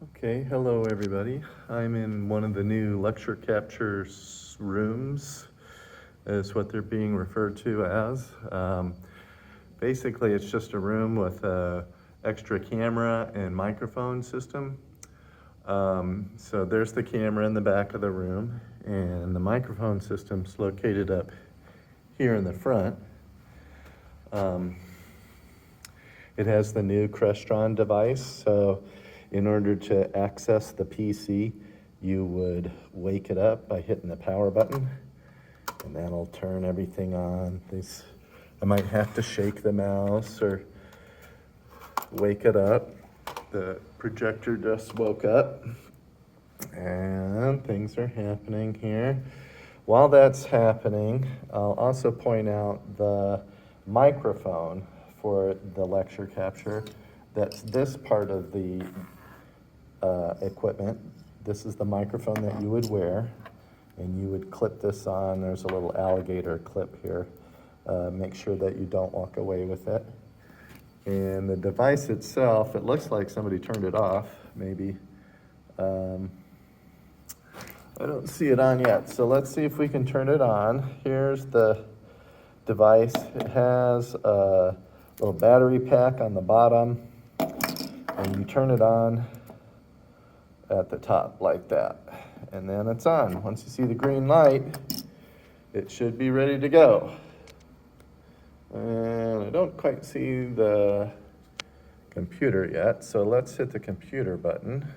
Okay, hello everybody. I'm in one of the new lecture capture rooms, is what they're being referred to as. Basically, it's just a room with a extra camera and microphone system. So there's the camera in the back of the room, and the microphone system's located up here in the front. It has the new Crestron device, so in order to access the PC, you would wake it up by hitting the power button, and that'll turn everything on. I might have to shake the mouse or wake it up. The projector just woke up, and things are happening here. While that's happening, I'll also point out the microphone for the lecture capture. That's this part of the equipment. This is the microphone that you would wear, and you would clip this on. There's a little alligator clip here. Make sure that you don't walk away with it. And the device itself, it looks like somebody turned it off, maybe. I don't see it on yet, so let's see if we can turn it on. Here's the device. It has a little battery pack on the bottom, and you turn it on at the top like that, and then it's on. Once you see the green light, it should be ready to go. And I don't quite see the computer yet, so let's hit the computer button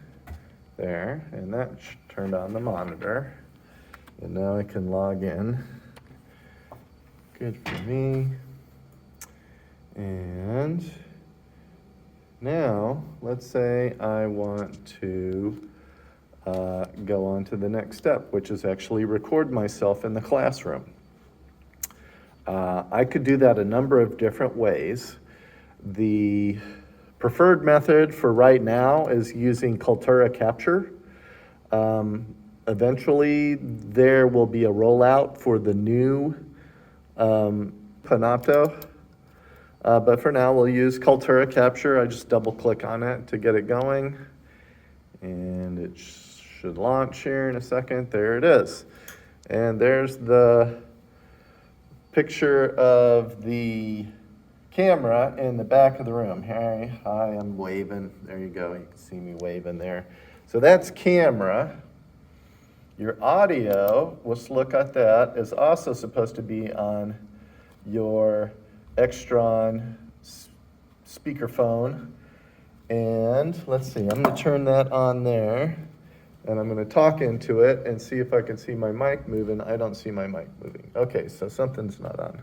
there, and that turned on the monitor, and now I can log in. Good for me. And now, let's say I want to go on to the next step, which is actually record myself in the classroom. I could do that a number of different ways. The preferred method for right now is using Kaltura Capture. Eventually, there will be a rollout for the new Panato. But for now, we'll use Kaltura Capture. I just double click on it to get it going. And it should launch here in a second. There it is. And there's the picture of the camera in the back of the room. Hi, I'm waving. There you go. You can see me waving there. So that's camera. Your audio, let's look at that, is also supposed to be on your Extron speakerphone. And let's see, I'm going to turn that on there, and I'm going to talk into it and see if I can see my mic moving. I don't see my mic moving. Okay, so something's not on.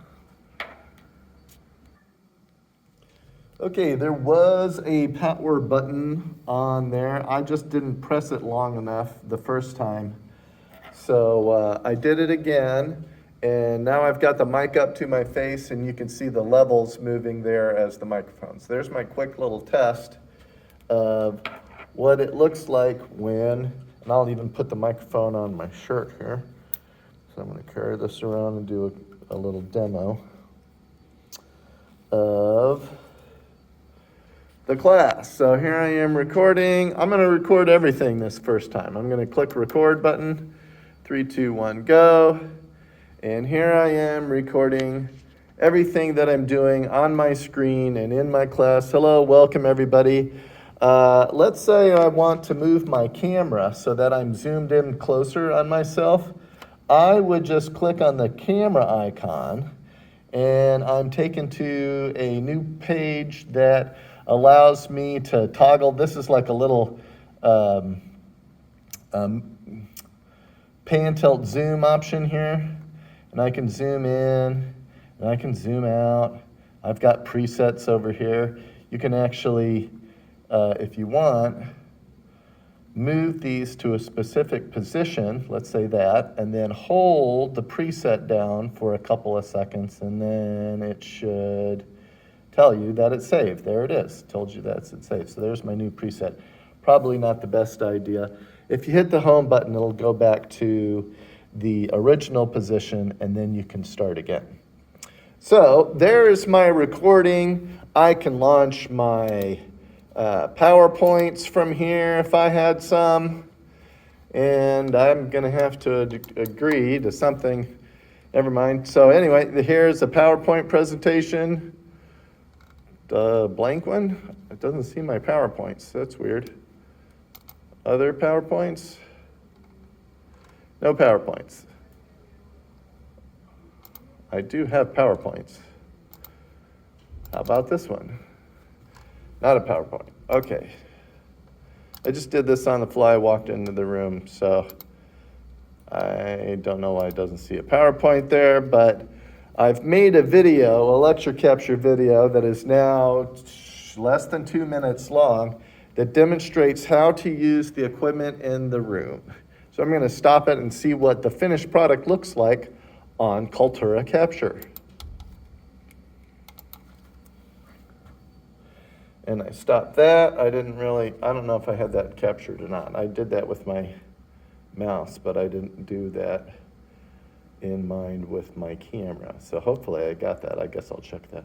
Okay, there was a power button on there. I just didn't press it long enough the first time. So I did it again. And now I've got the mic up to my face, and you can see the levels moving there as the microphones. There's my quick little test of what it looks like when, and I'll even put the microphone on my shirt here. So I'm going to carry this around and do a little demo of the class. So here I am recording. I'm going to record everything this first time. I'm going to click record button. 3, 2, 1, go. And here I am recording everything that I'm doing on my screen and in my class. Hello, welcome everybody. Let's say I want to move my camera so that I'm zoomed in closer on myself. I would just click on the camera icon, and I'm taken to a new page that allows me to toggle. This is like a little pan tilt zoom option here. And I can zoom in, and I can zoom out. I've got presets over here. You can actually, if you want, move these to a specific position, let's say that, and then hold the preset down for a couple of seconds, and then it should tell you that it's saved. There it is. Told you that it's saved. So there's my new preset. Probably not the best idea. If you hit the home button, it'll go back to the original position, and then you can start again. So there's my recording. I can launch my PowerPoints from here if I had some. And I'm going to have to agree to something. Never mind. So anyway, here's a PowerPoint presentation. The blank one? It doesn't see my PowerPoints. That's weird. Other PowerPoints? No PowerPoints. I do have PowerPoints. How about this one? Not a PowerPoint. Okay. I just did this on the fly, walked into the room, so I don't know why it doesn't see a PowerPoint there, but I've made a video, a lecture capture video that is now less than 2 minutes long that demonstrates how to use the equipment in the room. So I'm going to stop it and see what the finished product looks like on Kaltura Capture. And I stopped that. I don't know if I had that captured or not. I did that with my mouse, but I didn't do that in mind with my camera. So hopefully I got that. I guess I'll check that.